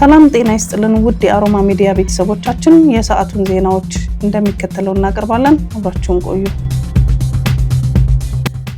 ሰላም ጤና ይስጥልን ውድ የአሮማ ሚዲያ ቤተሰቦቻችን፣ የሰዓቱን ዜናዎች እንደሚከተለው እናቀርባለን። አብራችሁን ቆዩ።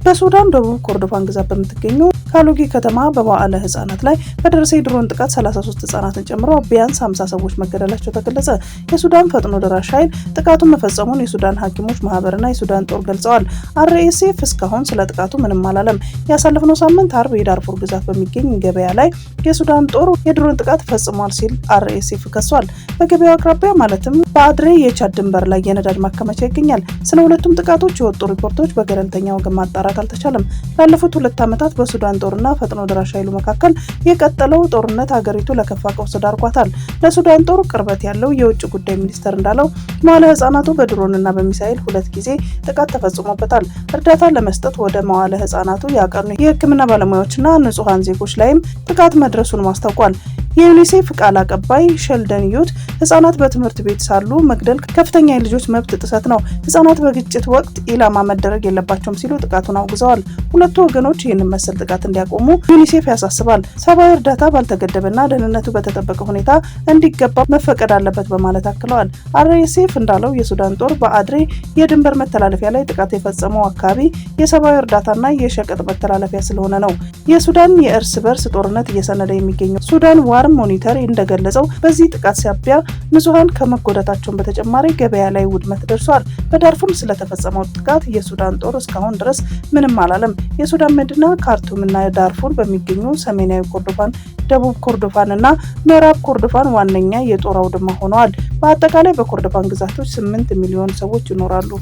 በሱዳን ደቡብ ኮርዶፋን ግዛት በምትገኘው ካሉጊ ከተማ በበዓለ ህፃናት ላይ በደረሰ የድሮን ጥቃት 33 ህፃናትን ጨምሮ ቢያንስ 50 ሰዎች መገደላቸው ተገለጸ። የሱዳን ፈጥኖ ደራሽ ኃይል ጥቃቱን መፈጸሙን የሱዳን ሐኪሞች ማህበርና የሱዳን ጦር ገልጸዋል። RSF እስካሁን ስለ ጥቃቱ ምንም አላለም። ያሳለፍነው ሳምንት አርብ የዳርፉር ግዛት በሚገኝ ገበያ ላይ የሱዳን ጦር የድሮን ጥቃት ፈጽሟል ሲል RSF ከሷል። በገበያው አቅራቢያ ማለትም በአድሬ የቻድ ድንበር ላይ የነዳጅ ማከማቻ ይገኛል። ስለ ሁለቱም ጥቃቶች የወጡ ሪፖርቶች በገለልተኛ ወገን ማጣራት አልተቻለም። ላለፉት 2 ዓመታት በሱዳን ጦርና ፈጥኖ ደራሽ ኃይሉ መካከል የቀጠለው ጦርነት ሀገሪቱ ለከፋ ቀውስ ዳርጓታል። ለሱዳን ጦር ቅርበት ያለው የውጭ ጉዳይ ሚኒስቴር እንዳለው መዋለ ህፃናቱ በድሮንና በሚሳኤል 2 ጊዜ ጥቃት ተፈጽሞበታል። እርዳታ ለመስጠት ወደ መዋለ ህፃናቱ ያቀኑ የሕክምና ባለሙያዎችና ንጹሃን ዜጎች ላይም ጥቃት መድረሱን ማስታውቋል። የዩኒሴፍ ቃል አቀባይ ሸልደን ዩት ህፃናት በትምህርት ቤት ሳሉ መግደል ከፍተኛ የልጆች መብት ጥሰት ነው፣ ህፃናት በግጭት ወቅት ኢላማ መደረግ የለባቸውም ሲሉ ጥቃቱን አውግዘዋል። ሁለቱ ወገኖች ይህንን መሰል ጥቃት እንዲያቆሙ ዩኒሴፍ ያሳስባል። ሰብአዊ እርዳታ ባልተገደበና ደህንነቱ በተጠበቀ ሁኔታ እንዲገባ መፈቀድ አለበት በማለት አክለዋል። RSF እንዳለው የሱዳን ጦር በአድሬ የድንበር መተላለፊያ ላይ ጥቃት የፈጸመው አካባቢ የሰብአዊ እርዳታና የሸቀጥ መተላለፊያ ስለሆነ ነው። የሱዳን የእርስ በርስ ጦርነት እየሰነደ የሚገኘው ሱዳን ዋር ሞኒተር እንደገለጸው በዚህ ጥቃት ሳቢያ ንጹሃን ከመጎዳታቸውን በተጨማሪ ገበያ ላይ ውድመት ደርሷል። በዳርፉር ስለተፈጸመው ጥቃት የሱዳን ጦር እስካሁን ድረስ ምንም አላለም። የሱዳን መዲና ካርቱም እና ዳርፉር በሚገኙ ሰሜናዊ ኮርዶፋን፣ ደቡብ ኮርዶፋን እና ምዕራብ ኮርዶፋን ዋነኛ የጦር አውድማ ሆነዋል። በአጠቃላይ በኮርዶፋን ግዛቶች 8 ሚሊዮን ሰዎች ይኖራሉ።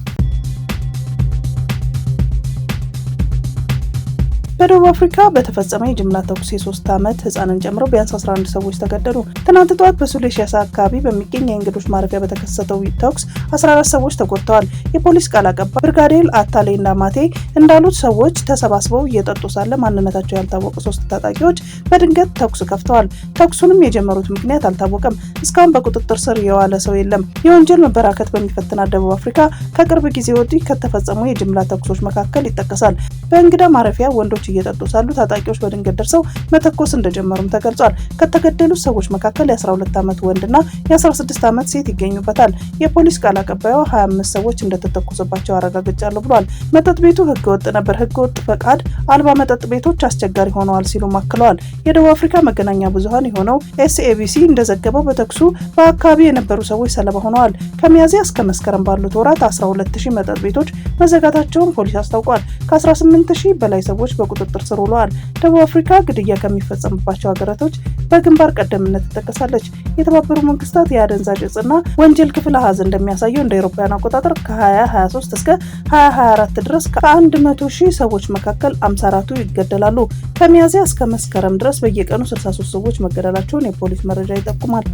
በደቡብ አፍሪካ በተፈጸመ የጅምላ ተኩስ የ3 ዓመት ህፃንን ጨምሮ ቢያንስ 11 ሰዎች ተገደሉ። ትናንት ጠዋት በሱሌሺያሳ አካባቢ በሚገኝ የእንግዶች ማረፊያ በተከሰተው ተኩስ 14 ሰዎች ተጎድተዋል። የፖሊስ ቃል አቀባይ ብርጋዴር አታሌ እንዳማቴ እንዳሉት ሰዎች ተሰባስበው እየጠጡ ሳለ ማንነታቸው ያልታወቁ 3 ታጣቂዎች በድንገት ተኩስ ከፍተዋል። ተኩሱንም የጀመሩት ምክንያት አልታወቀም። እስካሁን በቁጥጥር ስር የዋለ ሰው የለም። የወንጀል መበራከት በሚፈትናት ደቡብ አፍሪካ ከቅርብ ጊዜ ወዲህ ከተፈጸሙ የጅምላ ተኩሶች መካከል ይጠቀሳል። በእንግዳ ማረፊያ ወንዶች እየጠጡ ሳሉ ታጣቂዎች በድንገት ደርሰው መተኮስ እንደጀመሩም ተገልጿል። ከተገደሉት ሰዎች መካከል የ12 ዓመት ወንድና የ16 ዓመት ሴት ይገኙበታል። የፖሊስ ቃል አቀባዩ 25 ሰዎች እንደተተኮሰባቸው አረጋግጫለሁ ብሏል። መጠጥ ቤቱ ህገወጥ ነበር፣ ህገወጥ ፈቃድ አልባ መጠጥ ቤቶች አስቸጋሪ ሆነዋል ሲሉ አክለዋል። የደቡብ አፍሪካ መገናኛ ብዙሃን የሆነው SABC እንደዘገበው በተኩሱ በአካባቢ የነበሩ ሰዎች ሰለባ ሆነዋል። ከሚያዝያ እስከ መስከረም ባሉት ወራት 12000 መጠጥ ቤቶች መዘጋታቸውን ፖሊስ አስታውቋል። ከ18000 በላይ ሰዎች በቁጥጥር ስር ውለዋል። ደቡብ አፍሪካ ግድያ ከሚፈጸምባቸው ሀገራቶች በግንባር ቀደምትነት ትጠቀሳለች። የተባበሩት መንግስታት የአደንዛዥ እጽና ወንጀል ክፍል አሃዝ እንደሚያሳየው እንደ አውሮፓውያን አቆጣጠር ከ2023 እስከ 2024 ድረስ ከ100,000 ሰዎች መካከል 54ቱ ይገደላሉ። ከሚያዝያ እስከ መስከረም ድረስ በየቀኑ 63 ሰዎች መገደላቸውን የፖሊስ መረጃ ይጠቁማል።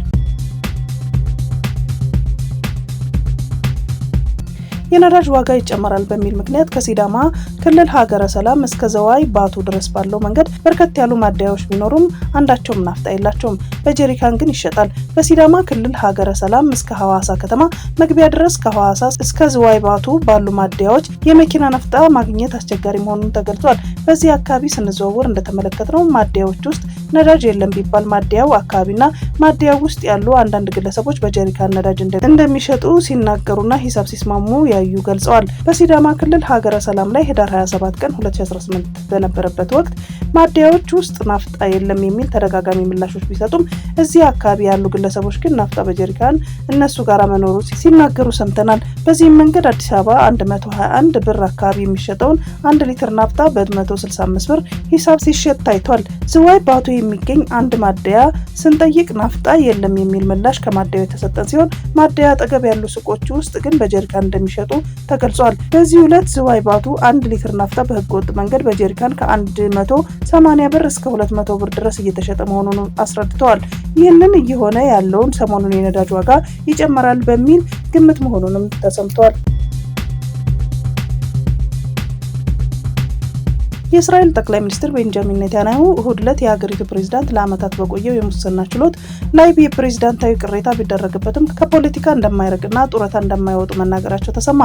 የነዳጅ ዋጋ ይጨመራል በሚል ምክንያት ከሲዳማ ክልል ሀገረ ሰላም እስከ ዘዋይ ባቱ ድረስ ባለው መንገድ በርከት ያሉ ማደያዎች ቢኖሩም አንዳቸውም ናፍጣ የላቸውም። በጀሪካን ግን ይሸጣል። በሲዳማ ክልል ሀገረ ሰላም እስከ ሐዋሳ ከተማ መግቢያ ድረስ ከሐዋሳ እስከ ዘዋይ ባቱ ባሉ ማደያዎች የመኪና ናፍጣ ማግኘት አስቸጋሪ መሆኑን ተገልጿል። በዚህ አካባቢ ስንዘዋወር እንደተመለከትነው ማደያዎች ውስጥ ነዳጅ የለም ቢባል ማደያው አካባቢና ማደያው ውስጥ ያሉ አንዳንድ ግለሰቦች በጀሪካን ነዳጅ እንደሚሸጡ ሲናገሩና ሂሳብ ሲስማሙ ያዩ ገልጸዋል። በሲዳማ ክልል ሀገረ ሰላም ላይ ህዳር 27 ቀን 2018 በነበረበት ወቅት ማደያዎች ውስጥ ናፍጣ የለም የሚል ተደጋጋሚ ምላሾች ቢሰጡም እዚህ አካባቢ ያሉ ግለሰቦች ግን ናፍጣ በጀሪካን እነሱ ጋር መኖሩ ሲናገሩ ሰምተናል። በዚህም መንገድ አዲስ አበባ 121 ብር አካባቢ የሚሸጠውን 1 ሊትር ናፍጣ በ165 ብር ሂሳብ ሲሸጥ ታይቷል። ዝዋይ ባቱ የሚገኝ አንድ ማደያ ስንጠይቅ ናፍጣ የለም የሚል ምላሽ ከማደያው የተሰጠን ሲሆን ማደያ አጠገብ ያሉ ሱቆች ውስጥ ግን በጀሪካን እንደሚሸጡ ተገልጿል። በዚህ ዕለት ዝዋይ ባቱ 1 ሊትር ናፍጣ በህገወጥ መንገድ በጀሪካን ከ180 ብር እስከ 200 ብር ድረስ እየተሸጠ መሆኑን አስረድተዋል። ይህንን እየሆነ ያለውን ሰሞኑን የነዳጅ ዋጋ ይጨምራል በሚል ግምት መሆኑንም ተሰምቷል። የእስራኤል ጠቅላይ ሚኒስትር ቤንጃሚን ኔታንያሁ እሁድ ዕለት የሀገሪቱ ፕሬዝዳንት ለዓመታት በቆየው የሙስና ችሎት ላይ የፕሬዝዳንታዊ ቅሬታ ቢደረግበትም ከፖለቲካ እንደማይርቅና ጡረታ እንደማይወጡ መናገራቸው ተሰማ።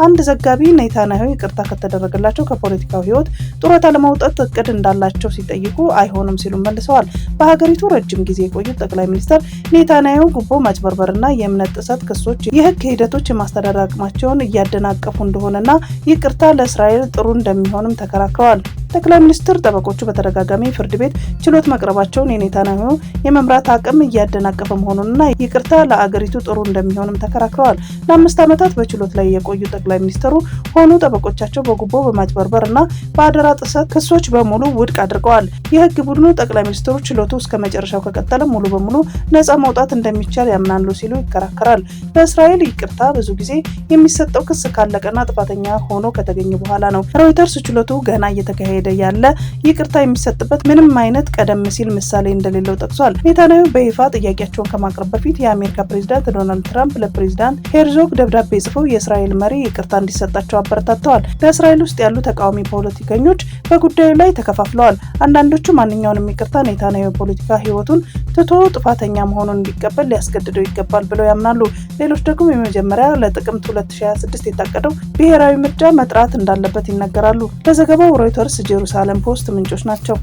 አንድ ዘጋቢ ኔታንያሁ ይቅርታ ከተደረገላቸው ከፖለቲካው ሕይወት ጡረታ ለመውጣት እቅድ እንዳላቸው ሲጠይቁ አይሆንም ሲሉ መልሰዋል። በሀገሪቱ ረጅም ጊዜ የቆዩት ጠቅላይ ሚኒስትር ኔታንያሁ ጉቦ ማጭበርበርና የእምነት ጥሰት ክሶች የህግ ሂደቶች የማስተዳደር አቅማቸውን እያደናቀፉ እንደሆነና ይቅርታ ለእስራኤል ጥሩ እንደሚሆንም ተከራክረዋል። ጠቅላይ ሚኒስትር ጠበቆቹ በተደጋጋሚ ፍርድ ቤት ችሎት መቅረባቸውን የኔታንያሁ የመምራት አቅም እያደናቀፈ መሆኑንና ይቅርታ ለአገሪቱ ጥሩ እንደሚሆንም ተከራክረዋል። ለ5 ዓመታት በችሎት ላይ የቆዩ ጠቅላይ ሚኒስትሩ ሆኑ ጠበቆቻቸው በጉቦ በማጭበርበርና በአደራ ጥሰት ክሶች በሙሉ ውድቅ አድርገዋል። የህግ ቡድኑ ጠቅላይ ሚኒስትሩ ችሎቱ እስከ መጨረሻው ከቀጠለ ሙሉ በሙሉ ነጻ መውጣት እንደሚቻል ያምናሉ ሲሉ ይከራከራል። በእስራኤል ይቅርታ ብዙ ጊዜ የሚሰጠው ክስ ካለቀና ጥፋተኛ ሆኖ ከተገኘ በኋላ ነው። ሮይተርስ ችሎቱ ገና እየተካሄደ ያለ ይቅርታ የሚሰጥበት ምንም አይነት ቀደም ሲል ምሳሌ እንደሌለው ጠቅሷል። ኔታንያሁ በይፋ ጥያቄያቸውን ከማቅረብ በፊት የአሜሪካ ፕሬዝዳንት ዶናልድ ትራምፕ ለፕሬዝዳንት ሄርዞግ ደብዳቤ ጽፈው የእስራኤል መሪ ይቅርታ እንዲሰጣቸው አበረታተዋል። በእስራኤል ውስጥ ያሉ ተቃዋሚ ፖለቲከኞች በጉዳዩ ላይ ተከፋፍለዋል። አንዳንዶቹ ማንኛውንም ይቅርታ ኔታንያሁ የፖለቲካ ህይወቱን ትቶ ጥፋተኛ መሆኑን እንዲቀበል ሊያስገድደው ይገባል ብለው ያምናሉ። ሌሎች ደግሞ የመጀመሪያ ለጥቅምት 2026 የታቀደው ብሔራዊ ምርጫ መጥራት እንዳለበት ይናገራሉ። ለዘገባው ሮይተርስ፣ ጄሩሳሌም ፖስት ምንጮች ናቸው።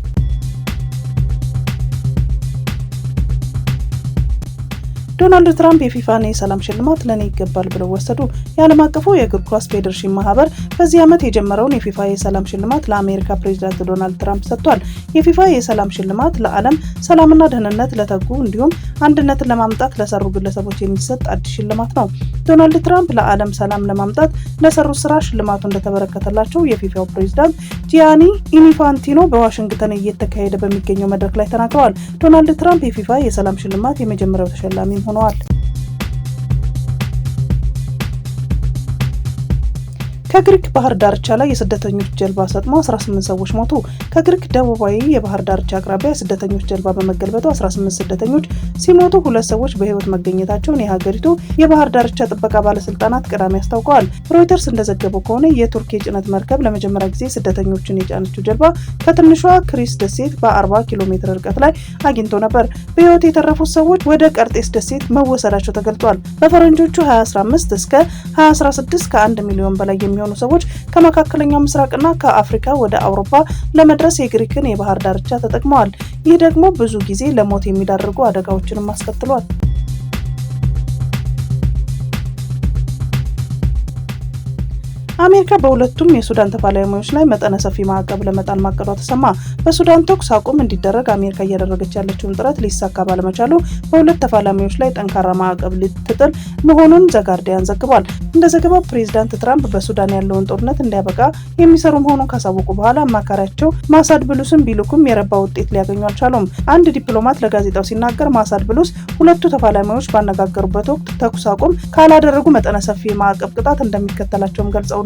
ዶናልድ ትራምፕ የፊፋን የሰላም ሽልማት ለኔ ይገባል ብለው ወሰዱ። የዓለም አቀፉ የእግር ኳስ ፌዴሬሽን ማህበር በዚህ ዓመት የጀመረውን የፊፋ የሰላም ሽልማት ለአሜሪካ ፕሬዝዳንት ዶናልድ ትራምፕ ሰጥቷል። የፊፋ የሰላም ሽልማት ለዓለም ሰላምና ደህንነት ለተጉ እንዲሁም አንድነትን ለማምጣት ለሰሩ ግለሰቦች የሚሰጥ አዲስ ሽልማት ነው። ዶናልድ ትራምፕ ለዓለም ሰላም ለማምጣት ለሰሩት ስራ ሽልማቱ እንደተበረከተላቸው የፊፋው ፕሬዝዳንት ጂያኒ ኢንፋንቲኖ በዋሽንግተን እየተካሄደ በሚገኘው መድረክ ላይ ተናግረዋል። ዶናልድ ትራምፕ የፊፋ የሰላም ሽልማት የመጀመሪያው ተሸላሚ ሆነዋል። ከግሪክ ባህር ዳርቻ ላይ የስደተኞች ጀልባ ሰጥሞ 18 ሰዎች ሞቱ። ከግሪክ ደቡባዊ የባህር ዳርቻ አቅራቢያ የስደተኞች ጀልባ በመገልበጡ 18 ስደተኞች ሲሞቱ 2 ሰዎች በህይወት መገኘታቸውን የሀገሪቱ የባህር ዳርቻ ጥበቃ ባለስልጣናት ቅዳሜ አስታውቀዋል። ሮይተርስ እንደዘገበው ከሆነ የቱርክ የጭነት መርከብ ለመጀመሪያ ጊዜ ስደተኞችን የጫነችው ጀልባ ከትንሿ ክሪስ ደሴት በ40 ኪሎ ሜትር ርቀት ላይ አግኝቶ ነበር። በህይወት የተረፉት ሰዎች ወደ ቀርጤስ ደሴት መወሰዳቸው ተገልጿል። በፈረንጆቹ 2015 እስከ 2016 ከ1 ሚሊዮን በላይ የሚሆኑ ሰዎች ከመካከለኛው ምስራቅና ከአፍሪካ ወደ አውሮፓ ለመድረስ የግሪክን የባህር ዳርቻ ተጠቅመዋል። ይህ ደግሞ ብዙ ጊዜ ለሞት የሚዳርጉ አደጋዎችንም አስከትሏል። አሜሪካ በሁለቱም የሱዳን ተፋላሚዎች ላይ መጠነ ሰፊ ማዕቀብ ለመጣል ማቀዷ ተሰማ። በሱዳን ተኩስ አቁም እንዲደረግ አሜሪካ እያደረገች ያለችውን ጥረት ሊሳካ ባለመቻሉ በሁለት ተፋላሚዎች ላይ ጠንካራ ማዕቀብ ልትጥል መሆኑን ዘጋርዲያን ዘግቧል። እንደ ዘገባው ፕሬዝዳንት ትራምፕ በሱዳን ያለውን ጦርነት እንዲያበቃ የሚሰሩ መሆኑን ካሳወቁ በኋላ አማካሪያቸው ማሳድ ብሉስን ቢልኩም የረባ ውጤት ሊያገኙ አልቻሉም። አንድ ዲፕሎማት ለጋዜጣው ሲናገር ማሳድ ብሉስ ሁለቱ ተፋላሚዎች ባነጋገሩበት ወቅት ተኩስ አቁም ካላደረጉ መጠነ ሰፊ ማዕቀብ ቅጣት እንደሚከተላቸውም ገልጸዋል።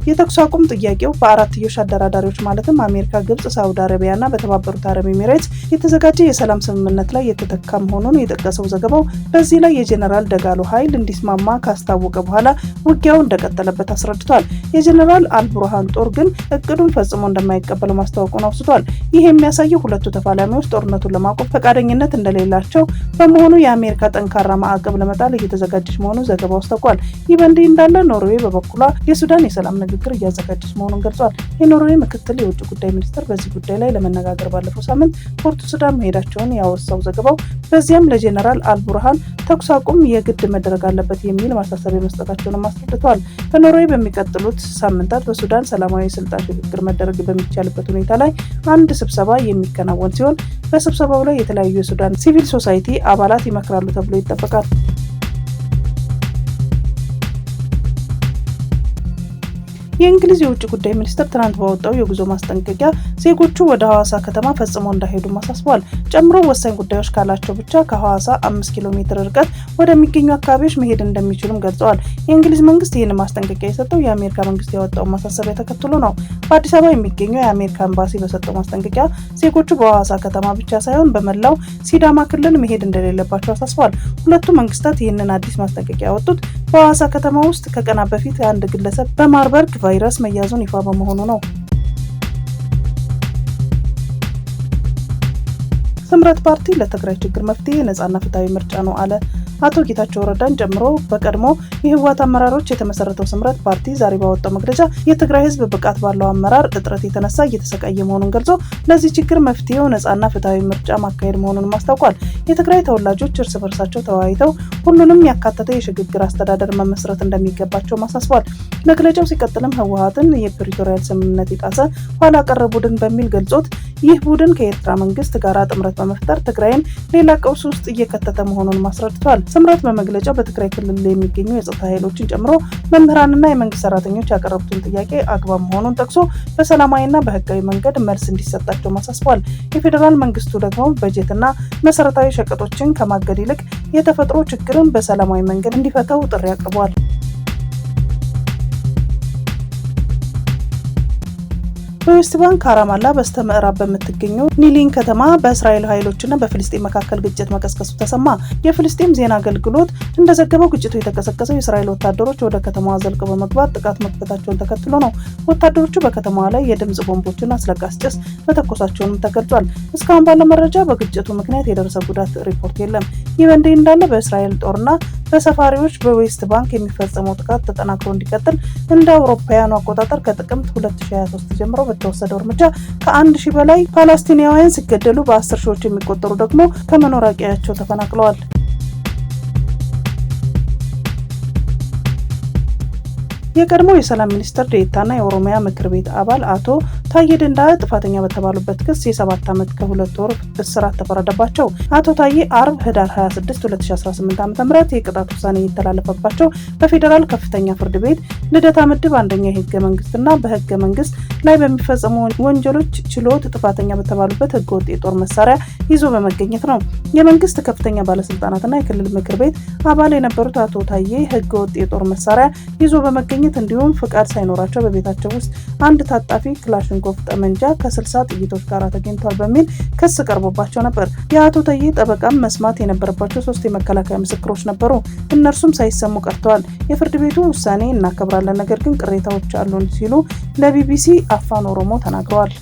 የተኩስ አቁም ጥያቄው በአራትዮሽ አደራዳሪዎች ማለትም አሜሪካ፣ ግብጽ፣ ሳውዲ አረቢያና በተባበሩት አረብ ኤሚሬትስ የተዘጋጀ የሰላም ስምምነት ላይ የተተካ መሆኑን የጠቀሰው ዘገባው በዚህ ላይ የጄኔራል ደጋሎ ኃይል እንዲስማማ ካስታወቀ በኋላ ውጊያው እንደቀጠለበት አስረድቷል። የጄኔራል አልቡርሃን ጦር ግን እቅዱን ፈጽሞ እንደማይቀበለው ማስታወቁን አውስቷል። ይህ የሚያሳየው ሁለቱ ተፋላሚዎች ጦርነቱን ለማቆም ፈቃደኝነት እንደሌላቸው በመሆኑ የአሜሪካ ጠንካራ ማዕቀብ ለመጣል እየተዘጋጀች መሆኑን ዘገባው አስታውቋል። ይህ በእንዲህ እንዳለ ኖርዌይ በበኩሏ የሱዳን የሰላም ንግግር እያዘጋጀች መሆኑን ገልጿል። የኖርዌይ ምክትል የውጭ ጉዳይ ሚኒስትር በዚህ ጉዳይ ላይ ለመነጋገር ባለፈው ሳምንት ፖርቱ ሱዳን መሄዳቸውን ያወሳው ዘገባው በዚያም ለጄኔራል አልቡርሃን ተኩስ አቁም የግድ መደረግ አለበት የሚል ማሳሰቢያ መስጠታቸውንም አስረድተዋል። በኖርዌይ በሚቀጥሉት ሳምንታት በሱዳን ሰላማዊ የስልጣን ሽግግር መደረግ በሚቻልበት ሁኔታ ላይ አንድ ስብሰባ የሚከናወን ሲሆን በስብሰባው ላይ የተለያዩ የሱዳን ሲቪል ሶሳይቲ አባላት ይመክራሉ ተብሎ ይጠበቃል። የእንግሊዝ የውጭ ጉዳይ ሚኒስትር ትናንት ባወጣው የጉዞ ማስጠንቀቂያ ዜጎቹ ወደ ሐዋሳ ከተማ ፈጽመው እንዳይሄዱ አሳስቧል። ጨምሮ ወሳኝ ጉዳዮች ካላቸው ብቻ ከሐዋሳ 5 ኪሎ ሜትር ርቀት ወደሚገኙ አካባቢዎች መሄድ እንደሚችሉም ገልጸዋል። የእንግሊዝ መንግስት ይህን ማስጠንቀቂያ የሰጠው የአሜሪካ መንግስት ያወጣውን ማሳሰቢያ ተከትሎ ነው። በአዲስ አበባ የሚገኘው የአሜሪካ ኤምባሲ በሰጠው ማስጠንቀቂያ ዜጎቹ በሐዋሳ ከተማ ብቻ ሳይሆን በመላው ሲዳማ ክልል መሄድ እንደሌለባቸው አሳስቧል። ሁለቱ መንግስታት ይህንን አዲስ ማስጠንቀቂያ ያወጡት በሐዋሳ ከተማ ውስጥ ከቀናት በፊት አንድ ግለሰብ በማርበርግ ቫይረስ መያዙን ይፋ በመሆኑ ነው። ስምረት ፓርቲ ለትግራይ ችግር መፍትሄ ነጻና ፍትሃዊ ምርጫ ነው አለ። አቶ ጌታቸው ረዳን ጨምሮ በቀድሞ የህወሓት አመራሮች የተመሰረተው ስምረት ፓርቲ ዛሬ ባወጣው መግለጫ የትግራይ ህዝብ ብቃት ባለው አመራር እጥረት የተነሳ እየተሰቃየ መሆኑን ገልጾ ለዚህ ችግር መፍትሄው ነጻና ፍትሃዊ ምርጫ ማካሄድ መሆኑን አስታውቋል። የትግራይ ተወላጆች እርስ በርሳቸው ተወያይተው ሁሉንም ያካተተ የሽግግር አስተዳደር መመስረት እንደሚገባቸው አሳስቧል። መግለጫው ሲቀጥልም ህወሓትን የፕሪቶሪያል ስምምነት የጣሰ ኋላ ቀር ቡድን በሚል ገልጾት ይህ ቡድን ከኤርትራ መንግስት ጋር ጥምረት በመፍጠር ትግራይን ሌላ ቀውስ ውስጥ እየከተተ መሆኑን አስረድቷል። ስምረት በመግለጫው በትግራይ ክልል የሚገኙ የጸጥታ ኃይሎችን ጨምሮ መምህራንና የመንግስት ሰራተኞች ያቀረቡትን ጥያቄ አግባብ መሆኑን ጠቅሶ በሰላማዊና በህጋዊ መንገድ መልስ እንዲሰጣቸው አሳስቧል። የፌዴራል መንግስቱ ደግሞ በጀትና መሰረታዊ ሸቀጦችን ከማገድ ይልቅ የተፈጥሮ ችግርን በሰላማዊ መንገድ እንዲፈታው ጥሪ አቅርቧል። በዌስት ባንክ ካራማላ በስተምዕራብ በምትገኘው ኒሊን ከተማ በእስራኤል ኃይሎችና በፍልስጤም መካከል ግጭት መቀስቀሱ ተሰማ። የፍልስጤም ዜና አገልግሎት እንደዘገበው ግጭቱ የተቀሰቀሰው የእስራኤል ወታደሮች ወደ ከተማዋ ዘልቀው በመግባት ጥቃት መክፈታቸውን ተከትሎ ነው። ወታደሮቹ በከተማዋ ላይ የድምጽ ቦምቦችና አስለቃሽ ጭስ መተኮሳቸውንም ተገልጿል። እስካሁን ባለው መረጃ በግጭቱ ምክንያት የደረሰ ጉዳት ሪፖርት የለም። ይህ በእንዲህ እንዳለ በእስራኤል ጦርና በሰፋሪዎች በዌስት ባንክ የሚፈጸመው ጥቃት ተጠናክሮ እንዲቀጥል እንደ አውሮፓውያኑ አቆጣጠር ከጥቅምት 2023 ጀምሮ በተወሰደው እርምጃ ከ1000 በላይ ፓለስቲናውያን ሲገደሉ በ10 ሺዎች የሚቆጠሩ ደግሞ ከመኖሪያ ቀያቸው ተፈናቅለዋል። የቀድሞ የሰላም ሚኒስትር ዴኤታና የኦሮሚያ ምክር ቤት አባል አቶ ታዬ ደንዳ ጥፋተኛ በተባሉበት ክስ የ7 ዓመት ከ2 ወር እስራት ተፈረደባቸው። አቶ ታዬ አርብ ህዳር 26 2018 ዓ.ም የቅጣት ውሳኔ የተላለፈባቸው በፌዴራል ከፍተኛ ፍርድ ቤት ልደታ ምድብ አንደኛ የህገ መንግስትና በህገ መንግስት ላይ በሚፈጸሙ ወንጀሎች ችሎት ጥፋተኛ በተባሉበት ህገወጥ የጦር መሳሪያ ይዞ በመገኘት ነው። የመንግስት ከፍተኛ ባለስልጣናትና የክልል ምክር ቤት አባል የነበሩት አቶ ታዬ ህገወጥ የጦር መሳሪያ ይዞ በመገኘት እንዲሁም ፍቃድ ሳይኖራቸው በቤታቸው ውስጥ አንድ ታጣፊ ክላሽንኮቭ ጠመንጃ ከ60 ጥይቶች ጋር ተገኝቷል በሚል ክስ ቀርቦባቸው ነበር። የአቶ ታዬ ጠበቃም መስማት የነበረባቸው 3 የመከላከያ ምስክሮች ነበሩ። እነርሱም ሳይሰሙ ቀርተዋል። የፍርድ ቤቱ ውሳኔ እናከብራለን፣ ነገር ግን ቅሬታዎች አሉን ሲሉ ለቢቢሲ አፋን ኦሮሞ ተናግረዋል።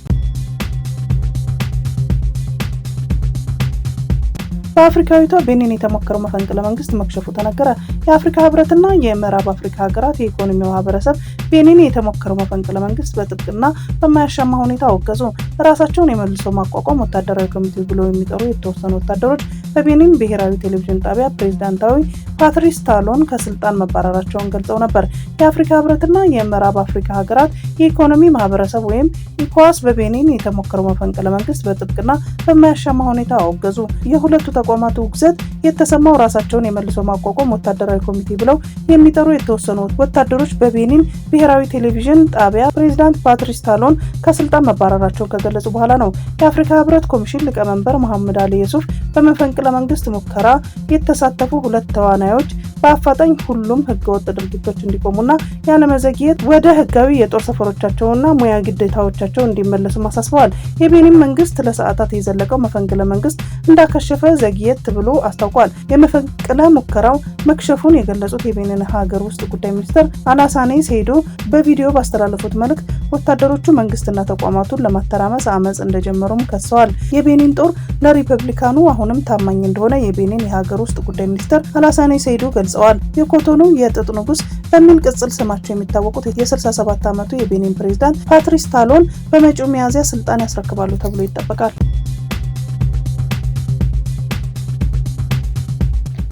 በአፍሪካዊቷ ቤኒን የተሞከረው መፈንቅለ መንግስት መክሸፉ ተነገረ። የአፍሪካ ህብረትና የምዕራብ አፍሪካ ሀገራት የኢኮኖሚ ማህበረሰብ ቤኒን የተሞከረው መፈንቅለ መንግስት በጥብቅና በማያሻማ ሁኔታ አወገዙ። ራሳቸውን የመልሶ ማቋቋም ወታደራዊ ኮሚቴ ብለው የሚጠሩ የተወሰኑ ወታደሮች በቤኒን ብሔራዊ ቴሌቪዥን ጣቢያ ፕሬዝዳንታዊ ፓትሪስ ታሎን ከስልጣን መባረራቸውን ገልጸው ነበር። የአፍሪካ ህብረትና የምዕራብ አፍሪካ ሀገራት የኢኮኖሚ ማህበረሰብ ወይም ኢኮዋስ በቤኒን የተሞከረው መፈንቅለ መንግስት በጥብቅና በማያሻማ ሁኔታ አወገዙ። የሁለቱ ተቋማት ውግዘት የተሰማው ራሳቸውን የመልሶ ማቋቋም ወታደራዊ ኮሚቴ ብለው የሚጠሩ የተወሰኑ ወታደሮች በቤኒን ብሔራዊ ቴሌቪዥን ጣቢያ ፕሬዝዳንት ፓትሪስ ታሎን ከስልጣን መባረራቸውን ከገለጹ በኋላ ነው። የአፍሪካ ህብረት ኮሚሽን ሊቀመንበር መሐመድ አሊ የሱፍ በመፈንቅለ መንግስት ሙከራ የተሳተፉ 2 ተዋናዮች በአፋጣኝ ሁሉም ህገወጥ ድርጊቶች እንዲቆሙና ያለመዘግየት ወደ ህጋዊ የጦር ሰፈሮቻቸውና ሙያ ግዴታዎቻቸው እንዲመለሱ አሳስበዋል። የቤኒን መንግስት ለሰዓታት የዘለቀው መፈንቅለ መንግስት እንዳከሸፈ ዘግየት ብሎ አስታውቋል። የመፈንቅለ ሙከራው መክሸፉን የገለጹት የቤኒን ሀገር ውስጥ ጉዳይ ሚኒስትር አላሳኔ ሴይዶ በቪዲዮ ባስተላለፉት መልእክት ወታደሮቹ መንግስትና ተቋማቱን ለማተራመስ አመጽ እንደጀመሩም ከሰዋል። የቤኒን ጦር ለሪፐብሊካኑ አሁንም ታማኝ እንደሆነ የቤኒን የሀገር ውስጥ ጉዳይ ሚኒስትር አላሳኔ ሴይዶ ገልጸዋል። የኮቶኑ የጥጥ ንጉስ በሚል ቅጽል ስማቸው የሚታወቁት የ67 ዓመቱ የቤኒን ፕሬዝዳንት ፓትሪስ ታሎን በመጪው ሚያዝያ ስልጣን ያስረክባሉ ተብሎ ይጠበቃል።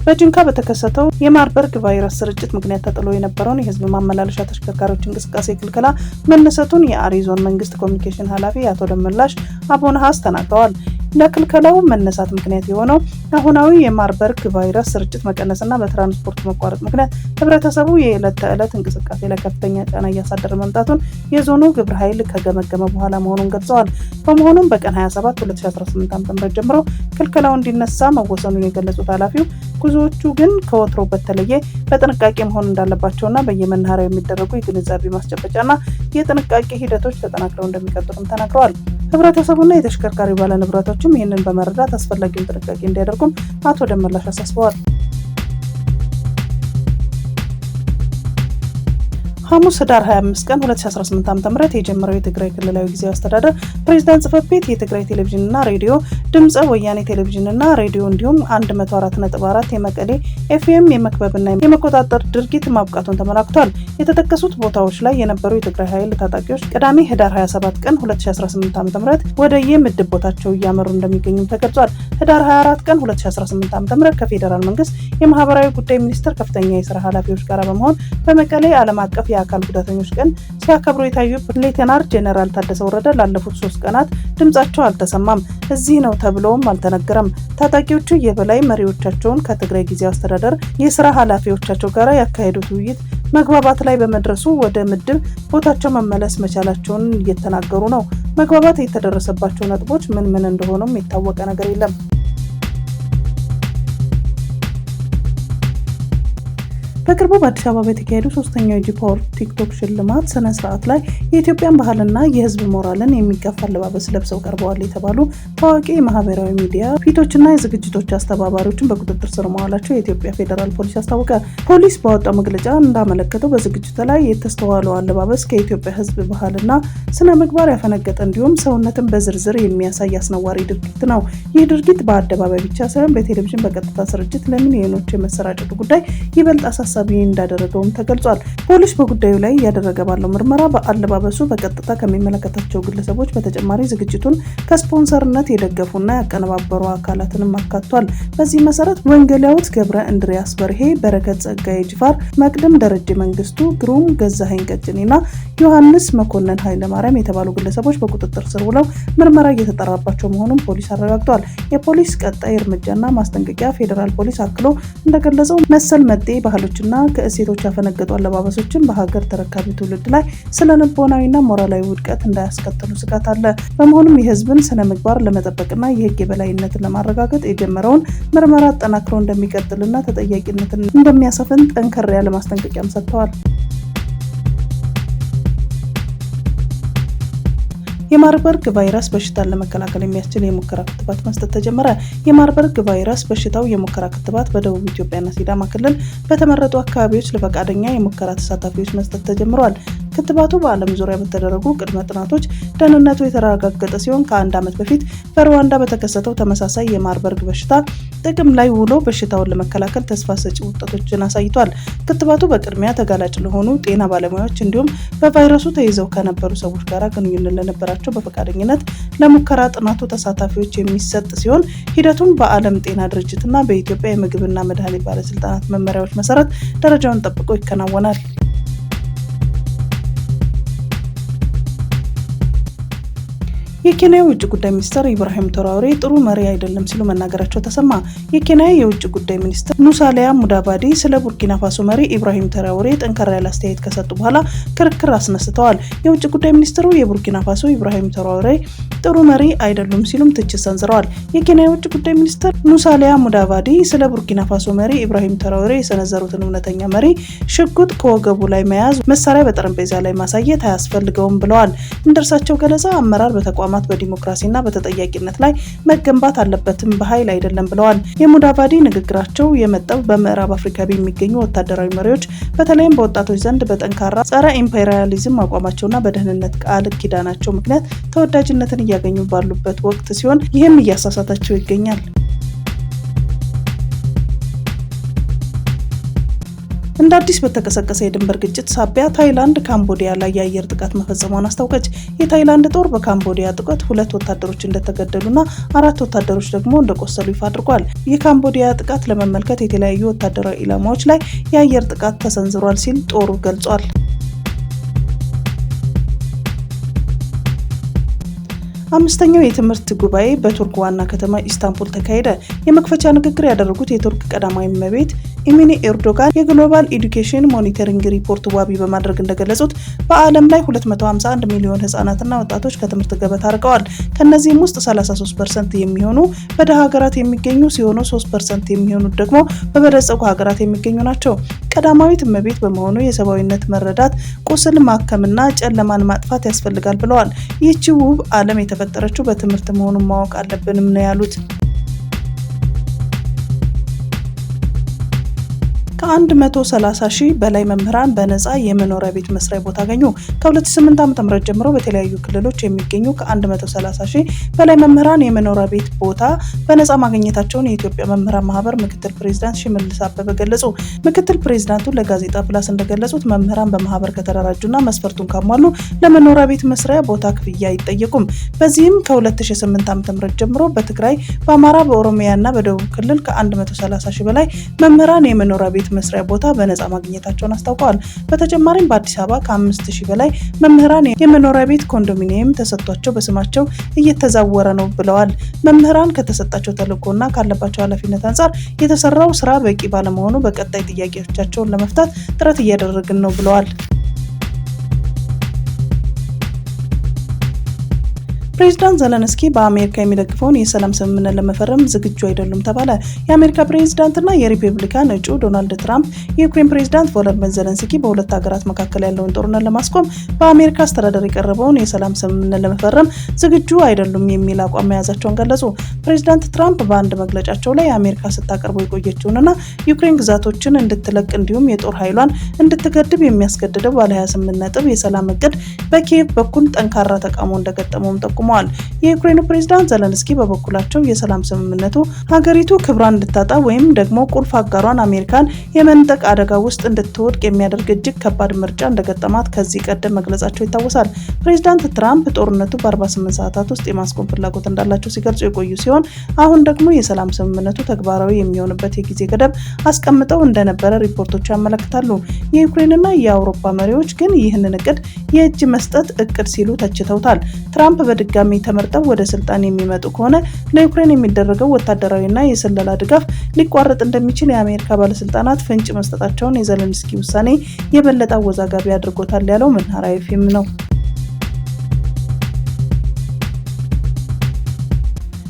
በጅንካ በተከሰተው የማርበርግ ቫይረስ ስርጭት ምክንያት ተጥሎ የነበረውን የህዝብ ማመላለሻ ተሽከርካሪዎች እንቅስቃሴ ክልከላ መነሳቱን የአሪዞን መንግስት ኮሚኒኬሽን ኃላፊ አቶ ደመላሽ አቦነሃስ ተናግረዋል። ለክልከላው መነሳት ምክንያት የሆነው አሁናዊ የማርበርግ ቫይረስ ስርጭት መቀነስና በትራንስፖርት መቋረጥ ምክንያት ህብረተሰቡ የዕለት ተዕለት እንቅስቃሴ ላይ ከፍተኛ ጫና እያሳደረ መምጣቱን የዞኑ ግብረ ኃይል ከገመገመ በኋላ መሆኑን ገልጸዋል። በመሆኑም በቀን 27 2018 ዓ.ም ጀምሮ ክልከላው እንዲነሳ መወሰኑን የገለጹት ኃላፊው ጉዞዎቹ ግን ከወትሮ በተለየ በጥንቃቄ መሆን እንዳለባቸውና በየመናኸሪያው የሚደረጉ የግንዛቤ ማስጨበጫና የጥንቃቄ ሂደቶች ተጠናክረው እንደሚቀጥሉም ተናግረዋል። ህብረተሰቡና የተሽከርካሪ ባለንብረቶችም ይህንን በመረዳት አስፈላጊውን ጥንቃቄ እንዲያደርጉም አቶ ደመላሽ አሳስበዋል። ሐሙስ ህዳር 25 ቀን 2018 ዓ.ም የጀመረው የትግራይ ክልላዊ ጊዜያዊ አስተዳደር ፕሬዝዳንት ጽሕፈት ቤት የትግራይ ቴሌቪዥንና ሬዲዮ፣ ድምጸ ወያኔ ቴሌቪዥንና ሬዲዮ እንዲሁም 104.4 የመቀሌ ኤፍኤም የመክበብና የመቆጣጠር ድርጊት ማብቃቱን ተመላክቷል። የተጠቀሱት ቦታዎች ላይ የነበሩ የትግራይ ኃይል ታጣቂዎች ቅዳሜ ህዳር 27 ቀን 2018 ዓ.ም ወደ የምድብ ቦታቸው እያመሩ እንደሚገኙ ተገልጿል። ህዳር 24 ቀን 2018 ዓ.ም ከፌዴራል መንግስት የማህበራዊ ጉዳይ ሚኒስቴር ከፍተኛ የስራ ኃላፊዎች ጋር በመሆን በመቀሌ ዓለም አቀፍ የአካል ጉዳተኞች ቀን ሲያከብሩ የታዩ ሌተናል ጄኔራል ታደሰ ወረደ ላለፉት 3 ቀናት ድምጻቸው አልተሰማም፣ እዚህ ነው ተብሎም አልተነገረም። ታጣቂዎቹ የበላይ መሪዎቻቸውን ከትግራይ ጊዜያዊ አስተዳደር የስራ ኃላፊዎቻቸው ጋር ያካሄዱት ውይይት መግባባት ላይ በመድረሱ ወደ ምድብ ቦታቸው መመለስ መቻላቸውን እየተናገሩ ነው። መግባባት የተደረሰባቸው ነጥቦች ምን እንደሆኑም የታወቀ ነገር የለም። በቅርቡ በአዲስ አበባ በተካሄዱ 3ኛው የጂ-ፓወር ቲክቶክ ሽልማት ስነ ስርዓት ላይ የኢትዮጵያን ባህልና የህዝብ ሞራልን የሚጋፋ አለባበስ ለብሰው ቀርበዋል የተባሉ ታዋቂ የማህበራዊ ሚዲያ ፊቶችና የዝግጅቶች አስተባባሪዎችን በቁጥጥር ስር መዋላቸው የኢትዮጵያ ፌዴራል ፖሊስ አስታወቀ። ፖሊስ ባወጣው መግለጫ እንዳመለከተው በዝግጅቱ ላይ የተስተዋለው አለባበስ ከኢትዮጵያ ህዝብ ባህልና ስነ ምግባር ያፈነገጠ እንዲሁም ሰውነትን በዝርዝር የሚያሳይ አስነዋሪ ድርጊት ነው። ይህ ድርጊት በአደባባይ ብቻ ሳይሆን በቴሌቪዥን በቀጥታ ስርጭት ለሚሊዮኖች የመሰራጨቱ ጉዳይ ይበልጥ አሳሳቢ እንዳደረገውም ተገልጿል። ፖሊስ በጉዳዩ ላይ እያደረገ ባለው ምርመራ በአለባበሱ በቀጥታ ከሚመለከታቸው ግለሰቦች በተጨማሪ ዝግጅቱን ከስፖንሰርነት የደገፉና ያቀነባበሩ አካላትንም አካቷል። በዚህ መሰረት ወንጌላዊት ገብረ እንድሪያስ በርሄ፣ በረከት ጸጋዬ ጅፋር፣ መቅደም ደረጀ መንግስቱ፣ ግሩም ገዛኸኝ ቀጭኔና ዮሐንስ መኮንን ኃይለማርያም የተባሉ ግለሰቦች በቁጥጥር ስር ውለው ምርመራ እየተጣራባቸው መሆኑን ፖሊስ አረጋግጧል። የፖሊስ ቀጣይ እርምጃና ማስጠንቀቂያ ፌዴራል ፖሊስ አክሎ እንደገለጸው መሰል መጤ ባህሎችና ከእሴቶች ያፈነገጡ አለባበሶችን በሀገር ተረካቢ ትውልድ ላይ ስነ ልቦናዊና ሞራላዊ ውድቀት እንዳያስከትሉ ስጋት አለ። በመሆኑም የህዝብን ስነ ምግባር ለመጠበቅና የህግ የበላይነትን ለማረጋገጥ የጀመረውን ምርመራ አጠናክሮ እንደሚቀጥልና ተጠያቂነትን እንደሚያሰፍን ጠንከር ያለ ማስጠንቀቂያም ሰጥተዋል። የማርበርግ ቫይረስ በሽታን ለመከላከል የሚያስችል የሙከራ ክትባት መስጠት ተጀመረ። የማርበርግ ቫይረስ በሽታው የሙከራ ክትባት በደቡብ ኢትዮጵያና ሲዳማ ክልል በተመረጡ አካባቢዎች ለፈቃደኛ የሙከራ ተሳታፊዎች መስጠት ተጀምሯል። ክትባቱ በዓለም ዙሪያ በተደረጉ ቅድመ ጥናቶች ደህንነቱ የተረጋገጠ ሲሆን ከ1 ዓመት በፊት በሩዋንዳ በተከሰተው ተመሳሳይ የማርበርግ በሽታ ጥቅም ላይ ውሎ በሽታውን ለመከላከል ተስፋ ሰጪ ውጤቶችን አሳይቷል። ክትባቱ በቅድሚያ ተጋላጭ ለሆኑ ጤና ባለሙያዎች እንዲሁም በቫይረሱ ተይዘው ከነበሩ ሰዎች ጋር ግንኙነት ለነበራቸው በፈቃደኝነት ለሙከራ ጥናቱ ተሳታፊዎች የሚሰጥ ሲሆን ሂደቱም በዓለም ጤና ድርጅትና በኢትዮጵያ የምግብና መድኃኒት ባለስልጣናት መመሪያዎች መሰረት ደረጃውን ጠብቆ ይከናወናል። የኬንያ የውጭ ጉዳይ ሚኒስትር ኢብራሂም ትራኦሬ ጥሩ መሪ አይደለም ሲሉ መናገራቸው ተሰማ። የኬንያ የውጭ ጉዳይ ሚኒስትር ሙሳሊያ ሙዳቫዲ ስለ ቡርኪና ፋሶ መሪ ኢብራሂም ትራኦሬ ጠንከር ያለ አስተያየት ከሰጡ በኋላ ክርክር አስነስተዋል። የውጭ ጉዳይ ሚኒስትሩ የቡርኪና ፋሶ ኢብራሂም ትራኦሬ ጥሩ መሪ አይደሉም ሲሉም ትችት ሰንዝረዋል። የኬንያ የውጭ ጉዳይ ሚኒስትር ሙሳሊያ ሙዳቫዲ ስለ ቡርኪና ፋሶ መሪ ኢብራሂም ትራኦሬ የሰነዘሩትን እውነተኛ መሪ ሽጉጥ ከወገቡ ላይ መያዝ፣ መሳሪያ በጠረጴዛ ላይ ማሳየት አያስፈልገውም ብለዋል። እንደርሳቸው ገለጻ አመራር በተቋማት በዲሞክራሲና በተጠያቂነት ላይ መገንባት አለበትም በኃይል አይደለም ብለዋል። የሙዳቫዲ ንግግራቸው የመጣው በምዕራብ አፍሪካ የሚገኙ ወታደራዊ መሪዎች በተለይም በወጣቶች ዘንድ በጠንካራ ጸረ ኢምፔሪያሊዝም አቋማቸውና በደህንነት ቃል ኪዳናቸው ምክንያት ተወዳጅነትን እያገኙ ባሉበት ወቅት ሲሆን ይህም እያሳሳታቸው ይገኛል። እንደ አዲስ በተቀሰቀሰ የድንበር ግጭት ሳቢያ ታይላንድ ካምቦዲያ ላይ የአየር ጥቃት መፈጸሟን አስታወቀች። የታይላንድ ጦር በካምቦዲያ ጥቃት 2 ወታደሮች እንደተገደሉና 4 ወታደሮች ደግሞ እንደቆሰሉ ይፋ አድርጓል። የካምቦዲያ ጥቃት ለመመልከት የተለያዩ ወታደራዊ ኢላማዎች ላይ የአየር ጥቃት ተሰንዝሯል ሲል ጦሩ ገልጿል። አምስተኛው የትምህርት ጉባኤ በቱርክ ዋና ከተማ ኢስታንቡል ተካሄደ። የመክፈቻ ንግግር ያደረጉት የቱርክ ቀዳማዊ እመቤት ኢሚኒ ኤርዶጋን የግሎባል ኤዱኬሽን ሞኒተሪንግ ሪፖርት ዋቢ በማድረግ እንደገለጹት በዓለም ላይ 251 ሚሊዮን ህጻናትና ወጣቶች ከትምህርት ገበታ ርቀዋል። ከነዚህም ውስጥ 33% የሚሆኑ በደሃ ሀገራት የሚገኙ ሲሆኑ 3% የሚሆኑት ደግሞ በበለጸጉ ሀገራት የሚገኙ ናቸው። ቀዳማዊት እመቤት በመሆኑ የሰብአዊነት መረዳት፣ ቁስል ማከምና ጨለማን ማጥፋት ያስፈልጋል ብለዋል። ይህቺ ውብ ዓለም የተፈጠረችው በትምህርት መሆኑን ማወቅ አለብንም ነው ያሉት። ከ130 ሺህ በላይ መምህራን በነፃ የመኖሪያ ቤት መስሪያ ቦታ አገኙ። ከ2008 ዓ.ም ጀምሮ በተለያዩ ክልሎች የሚገኙ ከ130 ሺህ በላይ መምህራን የመኖሪያ ቤት ቦታ በነፃ ማግኘታቸውን የኢትዮጵያ መምህራን ማህበር ምክትል ፕሬዝዳንት ሽመልስ አበበ ገለጹ። ምክትል ፕሬዝዳንቱ ለጋዜጣ ፕላስ እንደገለጹት መምህራን በማህበር ከተደራጁና መስፈርቱን ካሟሉ ለመኖሪያ ቤት መስሪያ ቦታ ክፍያ አይጠየቁም። በዚህም ከ2008 ዓ.ም ጀምሮ በትግራይ፣ በአማራ፣ በኦሮሚያና በደቡብ ክልል ከ130 ሺህ በላይ መምህራን የመኖሪያ ቤት መስሪያ ቦታ በነፃ ማግኘታቸውን አስታውቀዋል። በተጨማሪም በአዲስ አበባ ከ5000 በላይ መምህራን የመኖሪያ ቤት ኮንዶሚኒየም ተሰጥቷቸው በስማቸው እየተዛወረ ነው ብለዋል። መምህራን ከተሰጣቸው ተልዕኮና ካለባቸው ኃላፊነት አንጻር የተሰራው ስራ በቂ ባለመሆኑ በቀጣይ ጥያቄዎቻቸውን ለመፍታት ጥረት እያደረግን ነው ብለዋል። ፕሬዝዳንት ዘለንስኪ በአሜሪካ የሚደግፈውን የሰላም ስምምነት ለመፈረም ዝግጁ አይደሉም ተባለ። የአሜሪካ ፕሬዝዳንትና የሪፐብሊካን እጩ ዶናልድ ትራምፕ የዩክሬን ፕሬዝዳንት ቮሎዲሚር ዘለንስኪ በሁለት ሀገራት መካከል ያለውን ጦርነት ለማስቆም በአሜሪካ አስተዳደር የቀረበውን የሰላም ስምምነት ለመፈረም ዝግጁ አይደሉም የሚል አቋም መያዛቸውን ገለጹ። ፕሬዝዳንት ትራምፕ በአንድ መግለጫቸው ላይ አሜሪካ ስታቀርበው የቆየችውንና ዩክሬን ግዛቶችን እንድትለቅ እንዲሁም የጦር ኃይሏን እንድትገድብ የሚያስገድደው ባለ 28 ነጥብ የሰላም እቅድ በኪየቭ በኩል ጠንካራ ተቃውሞ እንደገጠመውም ጠቁመዋል። የዩክሬኑ ፕሬዝዳንት ዘለንስኪ በበኩላቸው የሰላም ስምምነቱ ሀገሪቱ ክብሯን እንድታጣ ወይም ደግሞ ቁልፍ አጋሯን አሜሪካን የመንጠቅ አደጋ ውስጥ እንድትወድቅ የሚያደርግ እጅግ ከባድ ምርጫ እንደገጠማት ከዚህ ቀደም መግለጻቸው ይታወሳል። ፕሬዝዳንት ትራምፕ ጦርነቱ በ48 ሰዓታት ውስጥ የማስቆም ፍላጎት እንዳላቸው ሲገልጹ የቆዩ ሲሆን አሁን ደግሞ የሰላም ስምምነቱ ተግባራዊ የሚሆንበት የጊዜ ገደብ አስቀምጠው እንደነበረ ሪፖርቶች ያመለክታሉ። የዩክሬንና የአውሮፓ መሪዎች ግን ይህንን እቅድ የእጅ መስጠት እቅድ ሲሉ ተችተውታል። ትራምፕ በድጋሚ ተመርጠው ወደ ስልጣን የሚመጡ ከሆነ ለዩክሬን የሚደረገው ወታደራዊና የስለላ ድጋፍ ሊቋረጥ እንደሚችል የአሜሪካ ባለስልጣናት ፍንጭ መስጠታቸውን የዘለንስኪ ውሳኔ የበለጠ አወዛጋቢ አድርጎታል ያለው መናኸሪያ ኤፍኤም ነው።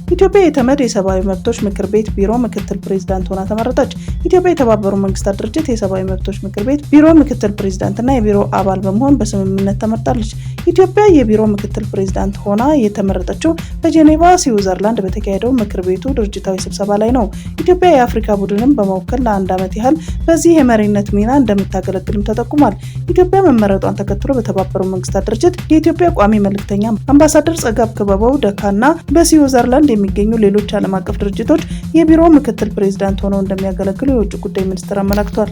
ኢትዮጵያ የተመድ የሰብአዊ መብቶች ምክር ቤት ቢሮ ምክትል ፕሬዝዳንት ሆና ተመረጠች። ኢትዮጵያ የተባበሩት መንግስታት ድርጅት የሰብአዊ መብቶች ምክር ቤት ቢሮ ምክትል ፕሬዝዳንትና የቢሮ አባል በመሆን በስምምነት ተመርጣለች። ኢትዮጵያ የቢሮ ምክትል ፕሬዝዳንት ሆና የተመረጠችው በጄኔቫ ስዊዘርላንድ በተካሄደው ምክር ቤቱ ድርጅታዊ ስብሰባ ላይ ነው። ኢትዮጵያ የአፍሪካ ቡድንን በመወከል ለ1 ዓመት ያህል በዚህ የመሪነት ሚና እንደምታገለግልም ተጠቁሟል። ኢትዮጵያ መመረጧን ተከትሎ በተባበሩት መንግስታት ድርጅት የኢትዮጵያ ቋሚ መልእክተኛ አምባሳደር ጸጋብ ክበበው ደካና በስዊዘርላንድ የሚገኙ ሌሎች ዓለም አቀፍ ድርጅቶች የቢሮ ምክትል ፕሬዝዳንት ሆነው እንደሚያገለግሉ የውጭ ጉዳይ ሚኒስቴር አመላክቷል።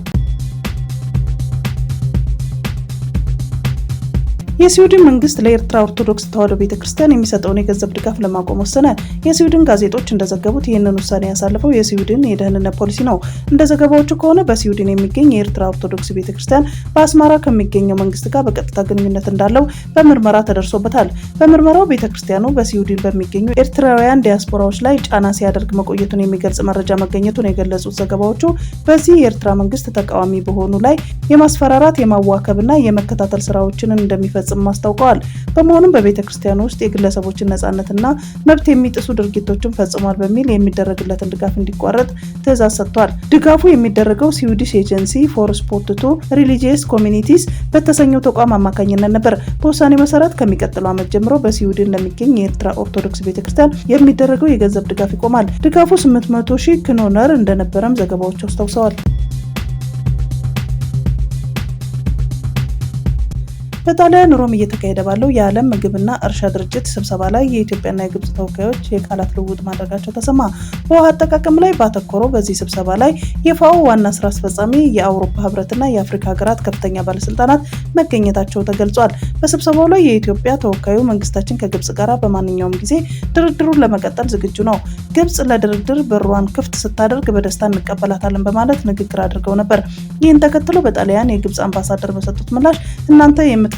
የስዊድን መንግስት ለኤርትራ ኦርቶዶክስ ተዋሕዶ ቤተክርስቲያን የሚሰጠውን የገንዘብ ድጋፍ ለማቆም ወሰነ። የስዊድን ጋዜጦች እንደዘገቡት ይህንን ውሳኔ ያሳለፈው የስዊድን የደህንነት ፖሊሲ ነው። እንደ ዘገባዎቹ ከሆነ በስዊድን የሚገኝ የኤርትራ ኦርቶዶክስ ቤተክርስቲያን በአስመራ ከሚገኘው መንግስት ጋር በቀጥታ ግንኙነት እንዳለው በምርመራ ተደርሶበታል። በምርመራው ቤተክርስቲያኑ በስዊድን በሚገኙ ኤርትራውያን ዲያስፖራዎች ላይ ጫና ሲያደርግ መቆየቱን የሚገልጽ መረጃ መገኘቱን የገለጹት ዘገባዎቹ በዚህ የኤርትራ መንግስት ተቃዋሚ በሆኑ ላይ የማስፈራራት የማዋከብና የመከታተል ስራዎችን እንደሚፈጽም አስታውቀዋል። በመሆኑም በቤተ ክርስቲያኑ ውስጥ የግለሰቦችን ነጻነትና መብት የሚጥሱ ድርጊቶችን ፈጽሟል በሚል የሚደረግለትን ድጋፍ እንዲቋረጥ ትዕዛዝ ሰጥቷል። ድጋፉ የሚደረገው ስዊዲሽ ኤጀንሲ ፎር ስፖርት ቱ ሪሊጂየስ ኮሚኒቲስ በተሰኘው ተቋም አማካኝነት ነበር። በውሳኔ መሰረት ከሚቀጥለው ዓመት ጀምሮ በስዊድን ለሚገኝ የኤርትራ ኦርቶዶክስ ቤተክርስቲያን የሚደረገው የገንዘብ ድጋፍ ይቆማል። ድጋፉ 800,000 ክሮነር እንደነበረም ዘገባዎች አስታውሰዋል። በጣሊያን ሮም እየተካሄደ ባለው የዓለም ምግብና እርሻ ድርጅት ስብሰባ ላይ የኢትዮጵያና የግብጽ ተወካዮች የቃላት ልውውጥ ማድረጋቸው ተሰማ። በውሃ አጠቃቀም ላይ ባተኮረው በዚህ ስብሰባ ላይ የፋኦ ዋና ስራ አስፈጻሚ፣ የአውሮፓ ህብረትና የአፍሪካ ሀገራት ከፍተኛ ባለስልጣናት መገኘታቸው ተገልጿል። በስብሰባው ላይ የኢትዮጵያ ተወካዩ መንግስታችን ከግብጽ ጋር በማንኛውም ጊዜ ድርድሩን ለመቀጠል ዝግጁ ነው፣ ግብጽ ለድርድር በሯን ክፍት ስታደርግ በደስታ እንቀበላታለን በማለት ንግግር አድርገው ነበር። ይህን ተከትሎ በጣሊያን የግብጽ አምባሳደር በሰጡት ምላሽ እናንተ የምትፈልጉት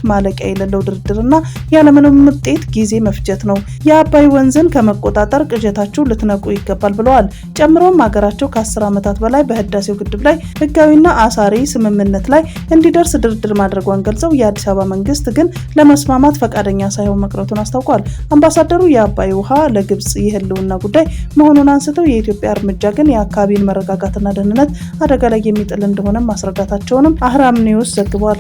ማለቂያ የሌለው ድርድርና ያለምንም ውጤት ጊዜ መፍጀት ነው። የአባይ ወንዝን ከመቆጣጠር ቅዠታችሁ ልትነቁ ይገባል ብለዋል። ጨምሮም ሀገራቸው ከ10 ዓመታት በላይ በህዳሴው ግድብ ላይ ህጋዊና አሳሪ ስምምነት ላይ እንዲደርስ ድርድር ማድረጓን ገልጸው የአዲስ አበባ መንግስት ግን ለመስማማት ፈቃደኛ ሳይሆን መቅረቱን አስታውቋል። አምባሳደሩ የአባይ ውሃ ለግብጽ የህልውና ጉዳይ መሆኑን አንስተው የኢትዮጵያ እርምጃ ግን የአካባቢን መረጋጋትና ደህንነት አደጋ ላይ የሚጥል እንደሆነ ማስረዳታቸውንም አህራም ኒውስ ዘግቧል።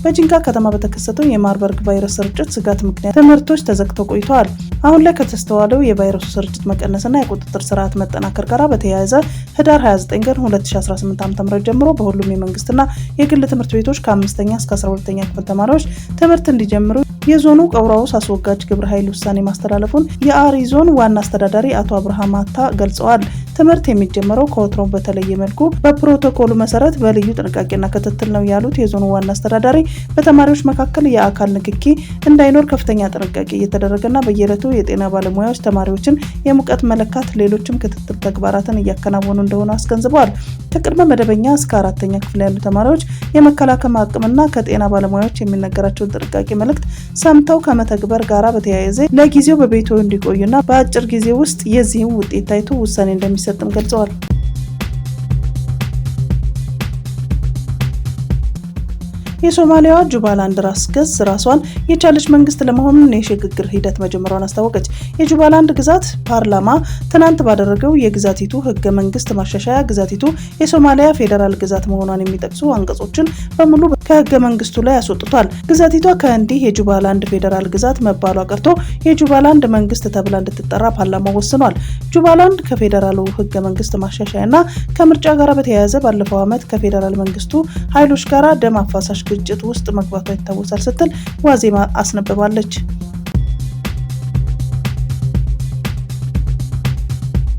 በጂንካ ከተማ በተከሰተው የማርበርግ ቫይረስ ስርጭት ስጋት ምክንያት ትምህርቶች ተዘግተው ቆይተዋል። አሁን ላይ ከተስተዋለው የቫይረሱ ስርጭት መቀነስና የቁጥጥር ስርዓት መጠናከር ጋር በተያያዘ ህዳር 29 ቀን 2018 ዓ.ም ጀምሮ በሁሉም የመንግስትና የግል ትምህርት ቤቶች ከ5ኛ እስከ 12ኛ ክፍል ተማሪዎች ትምህርት እንዲጀምሩ የዞኑ ቀውራውስ አስወጋጅ ግብረ ኃይል ውሳኔ ማስተላለፉን የአሪ ዞን ዋና አስተዳዳሪ አቶ አብርሃም አታ ገልጸዋል። ትምህርት የሚጀምረው ከወትሮው በተለየ መልኩ በፕሮቶኮሉ መሰረት በልዩ ጥንቃቄና ክትትል ነው ያሉት የዞኑ ዋና አስተዳዳሪ በተማሪዎች መካከል የአካል ንክኪ እንዳይኖር ከፍተኛ ጥንቃቄ እየተደረገና በየዕለቱ የጤና ባለሙያዎች ተማሪዎችን የሙቀት መለካት፣ ሌሎችም ክትትል ተግባራትን እያከናወኑ እንደሆነ አስገንዝበዋል። ከቅድመ መደበኛ እስከ 4ኛ ክፍል ያሉ ተማሪዎች የመከላከል አቅምና ከጤና ባለሙያዎች የሚነገራቸውን ጥንቃቄ መልእክት ሰምተው ከመተግበር ጋራ በተያያዘ ለጊዜው በቤቱ እንዲቆዩና በአጭር ጊዜ ውስጥ የዚህም ውጤት ታይቶ ውሳኔ እንደሚሰጥም ገልጸዋል። የሶማሊያዋ ጁባላንድ ራስ ገዝ ራሷን የቻለች መንግስት ለመሆን የሽግግር ሂደት መጀመሯን አስታወቀች። የጁባላንድ ግዛት ፓርላማ ትናንት ባደረገው የግዛቲቱ ህገ መንግስት ማሻሻያ ግዛቲቱ የሶማሊያ ፌዴራል ግዛት መሆኗን የሚጠቅሱ አንቀጾችን በሙሉ ከህገ መንግስቱ ላይ አስወጥቷል። ግዛቲቷ ከእንዲህ የጁባላንድ ፌዴራል ግዛት መባሏ ቀርቶ የጁባላንድ መንግስት ተብላ እንድትጠራ ፓርላማው ወስኗል። ጁባላንድ ከፌዴራሉ ህገ መንግስት ማሻሻያና ከምርጫ ጋር በተያያዘ ባለፈው ዓመት ከፌዴራል መንግስቱ ኃይሎች ጋር ደም አፋሳሽ ግጭት ውስጥ መግባቷ ይታወሳል ስትል ዋዜማ አስነብባለች።